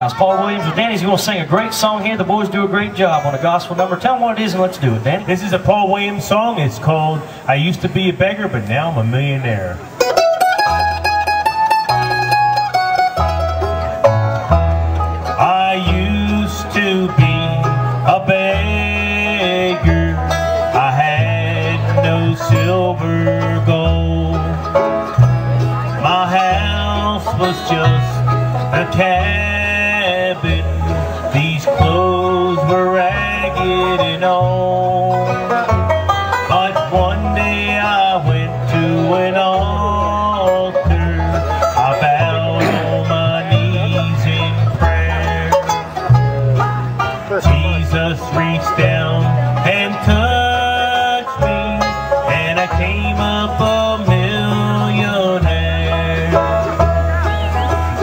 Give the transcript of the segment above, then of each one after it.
That's Paul Williams with Danny's going to sing a great song here. The boys do a great job on a gospel number. Tell them what it is and let's do it, Danny. This is a Paul Williams song. It's called I Used to Be a Beggar, but Now I'm a Millionaire. I used to be a beggar. I had no silver or gold. My house was just a cabin. These clothes were ragged and old. But one day I went to an altar. I bowed on my knees in prayer. Jesus reached down and touched me, and I came up a millionaire.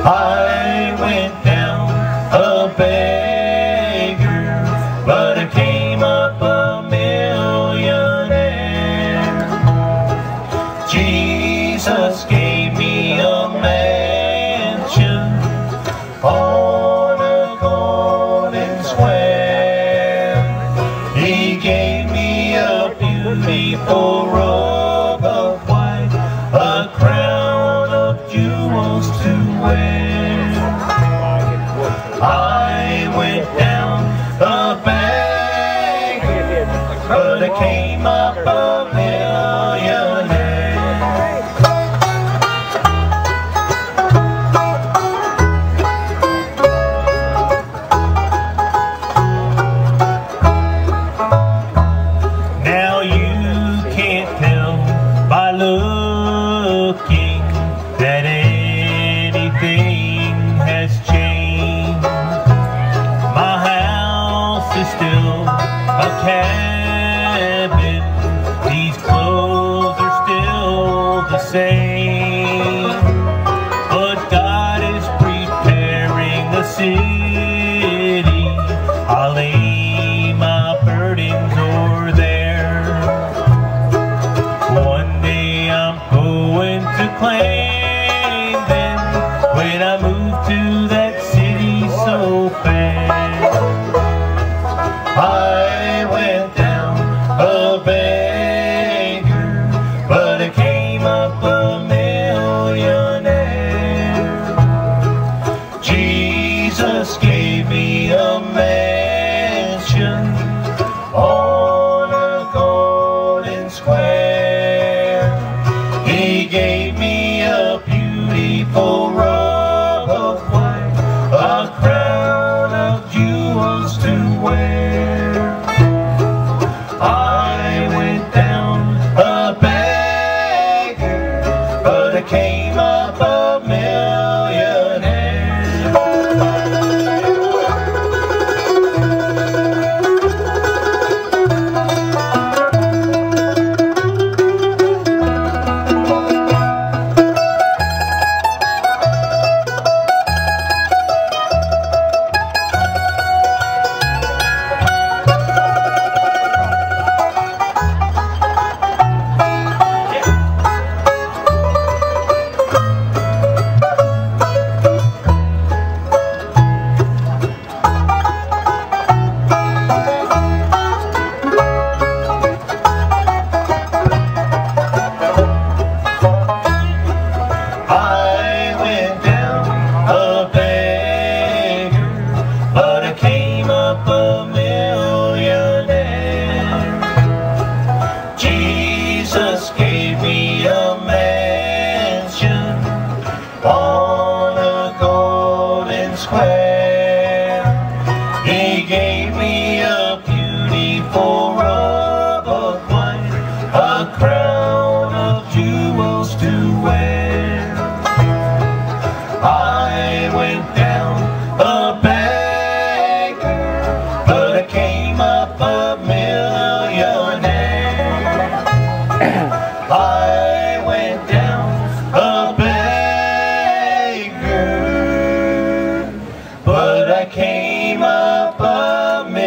I went down a beggar, but I came up a millionaire. Jesus gave me a mansion on a golden square. He gave me a beautiful robe of white, a crown of jewels to wear. I went down a beggar, but I came up a millionaire. Now you can't tell by looking that anything has changed. My house is still a cabin. These clothes are still the same. But God is preparing a city. I'll lay my burdens over there. One day I'm going to claim them when I move to that city so fast. I went down a beggar, but I came up a millionaire. Jesus gave me a mansion on a golden square. He gave me a beautiful robe of white, a crown of jewels to wear. I went down a beggar, but I came up a millionaire. I went down a beggar, but I came up a millionaire. Jesus gave me a mansion on a golden square. He gave me a beautiful robe of white, a crown of jewels to wear. I went down a beggar, but I came up a millionaire. I went down a beggar, but I came up a millionaire.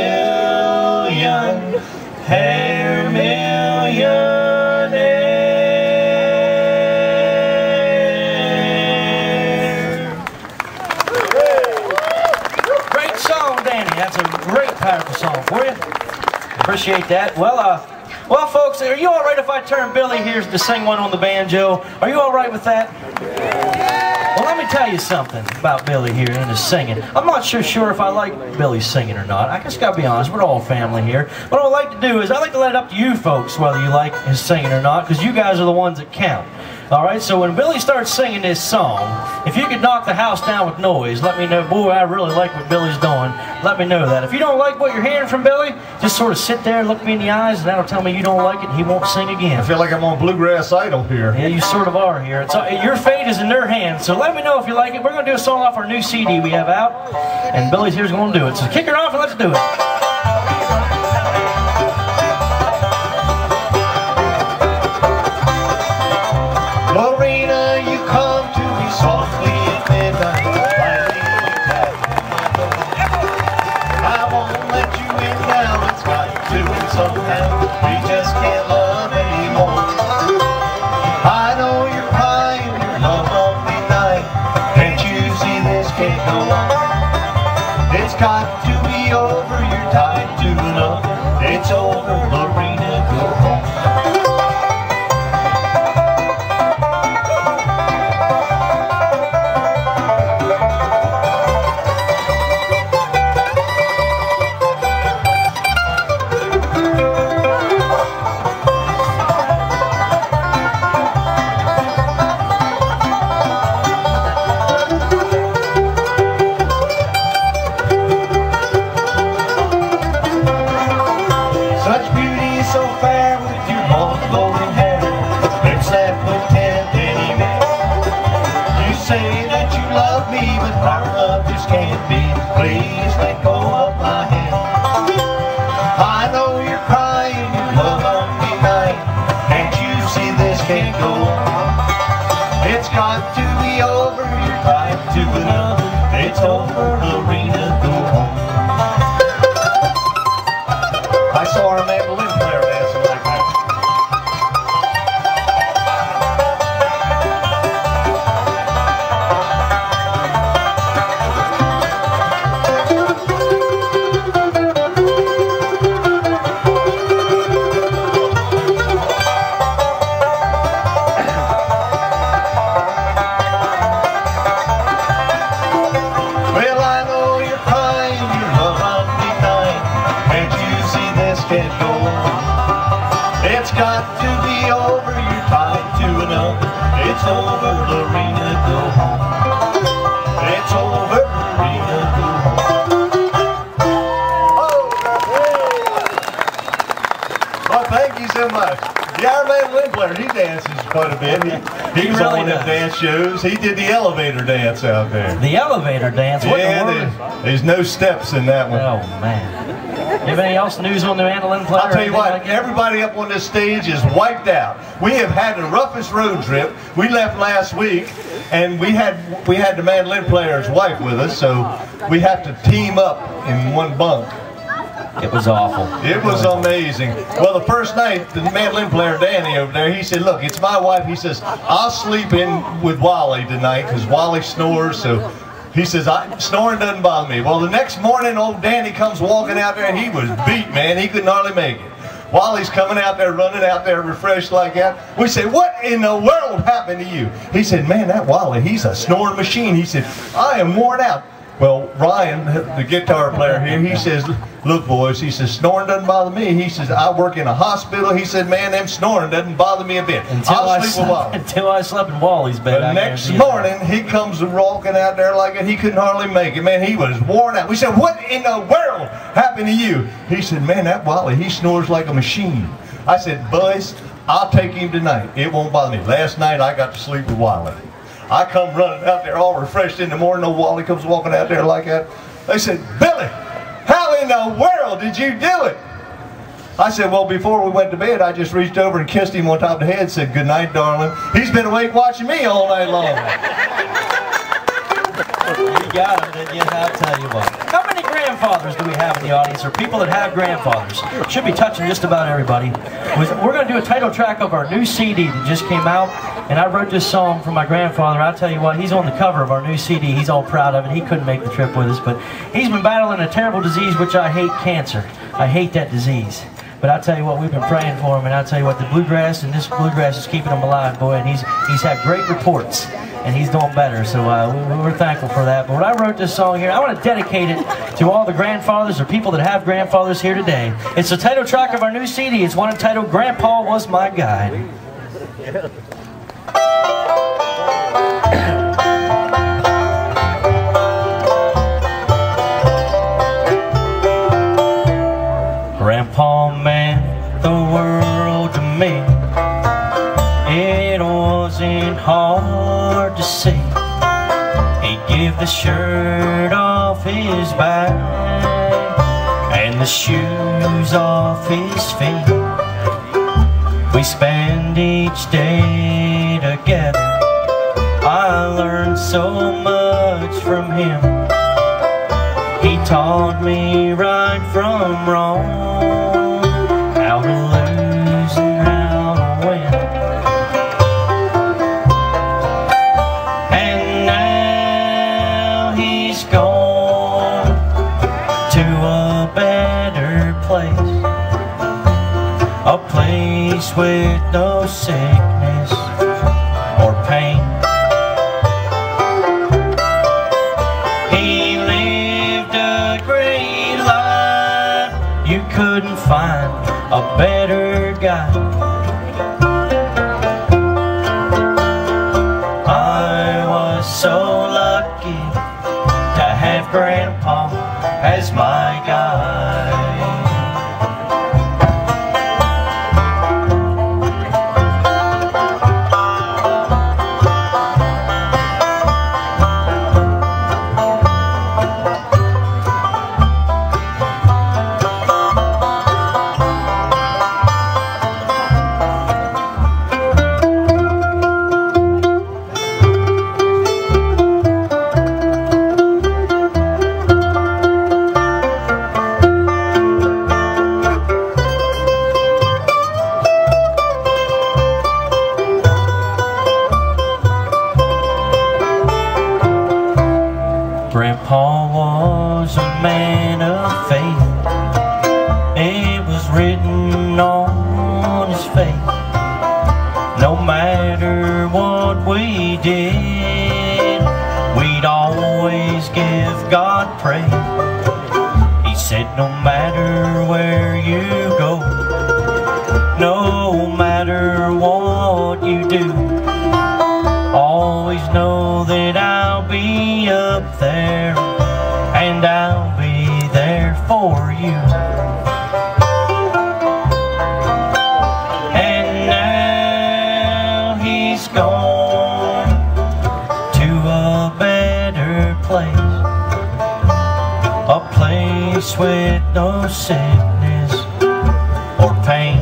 powerful song for you. Appreciate that. Well, folks, are you all right if I turn Billy here to sing one on the banjo? Are you all right with that? Well, let me tell you something about Billy here and his singing. I'm not sure if I like Billy's singing or not. I just gotta be honest, we're all family here. What I would like to do is, I like to let it up to you folks whether you like his singing or not, because you guys are the ones that count. Alright, so when Billy starts singing this song, if you could knock the house down with noise, let me know, boy, I really like what Billy's doing. Let me know that. If you don't like what you're hearing from Billy, just sort of sit there and look me in the eyes, and that'll tell me you don't like it, and he won't sing again. I feel like I'm on Bluegrass Idol here. Yeah, you sort of are here. Your fate is in their hands, so let me know if you like it. We're going to do a song off our new CD we have out, and Billy's here's going to do it. So kick her off and let's do it. Lorena, you come to me softly at midnight. I won't let you in now. It's got to it somehow. We just can't love anymore. I know you're crying, your love won't be night. Can't you see this can't go on? It's got to be over. You're tied to another. It's over, Lorena, go home. Please let go of my hand. I know you're crying, your love on me night. Can't you see this can't go on? It's got to be over, you're tied to another. It's over, Lorena, go home. I saw our mandolin player dancing like that. It's got to be over, you're tied to another. It's over, Lorena, go home. It's over, Lorena, go home. Oh, well, thank you so much. Yeah, our mandolin player, he dances quite a bit. He was really on them dance shows. He did the elevator dance out there. The elevator dance? What in the world? There's no steps in that one. Oh, man. You have any else news on the mandolin player? I'll tell you what, everybody up on this stage is wiped out. We have had the roughest road trip. We left last week, and we had the mandolin player's wife with us, so we have to team up in one bunk. It was awful. It was amazing. Well, the first night, the mandolin player, Danny, over there, he said, look, it's my wife. He says, I'll sleep in with Wally tonight, because Wally snores, so... He says, snoring doesn't bother me. Well, the next morning, old Danny comes walking out there, and he was beat, man. He couldn't hardly make it. Wally's coming out there, running out there, refreshed like that. We said, what in the world happened to you? He said, man, that Wally, he's a snoring machine. He said, I am worn out. Well, Ryan, the guitar player here, he says, look, boys, he says, snoring doesn't bother me. He says, I work in a hospital. He said, man, them snoring doesn't bother me a bit. Until I slept in Wally's bed. The next morning, he comes walking out there like it. He couldn't hardly make it. Man, he was worn out. We said, what in the world happened to you? He said, man, that Wally, he snores like a machine. I said, boys, I'll take him tonight. It won't bother me. Last night, I got to sleep with Wally. I come running out there all refreshed in the morning. Old Wally comes walking out there like that. They said, Billy, how in the world did you do it? I said, well, before we went to bed, I just reached over and kissed him on top of the head and said, good night, darling. He's been awake watching me all night long. You got it, didn't you? I'll tell you what. How many grandfathers do we have in the audience, or people that have grandfathers? Should be touching just about everybody. We're going to do a title track of our new CD that just came out. And I wrote this song for my grandfather. I'll tell you what, he's on the cover of our new CD. He's all proud of it. He couldn't make the trip with us, but he's been battling a terrible disease, which I hate, cancer. I hate that disease. But I'll tell you what, we've been praying for him, and I'll tell you what, the bluegrass, and this bluegrass is keeping him alive, boy, and he's had great reports, and he's doing better, so we're thankful for that. But when I wrote this song here, I want to dedicate it to all the grandfathers or people that have grandfathers here today. It's the title track of our new CD. It's one entitled, Grandpa Was My Guide. Grandpa meant the world to me. It wasn't hard to see. He'd give the shirt off his back and the shoes off his feet. We spend each day together. I learned so much from him. He taught me right from wrong, how to lose and how to win. And now he's gone to a better place, a place with no sickness or pain. He lived a great life. You couldn't find a better guy. I was so lucky to have Grandpa as my guide. Grandpa was a man of faith. It was written on his face. No matter what we did, we'd always give God praise. He said, no matter where you go, no matter what you do, always know that I'll be up there, and I'll be there for you. And now he's gone to a better place, a place with no sickness or pain.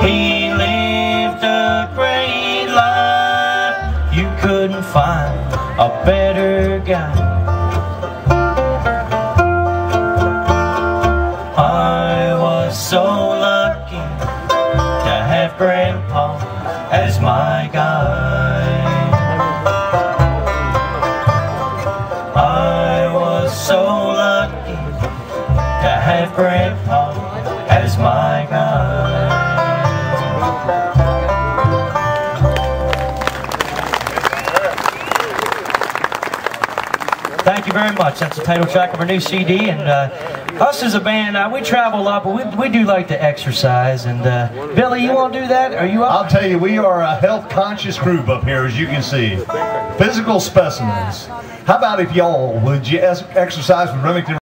He lived a great life. You couldn't find a better guy. I was so lucky to have Grandpa as my guide. I was so lucky to have Grandpa as my guide. Thank you very much. That's the title track of our new CD. And us as a band, we travel a lot, but we do like to exercise. And Billy, you want to do that? Are you up? I'll tell you, we are a health-conscious group up here, as you can see. Physical specimens. How about if y'all, would you exercise with Remington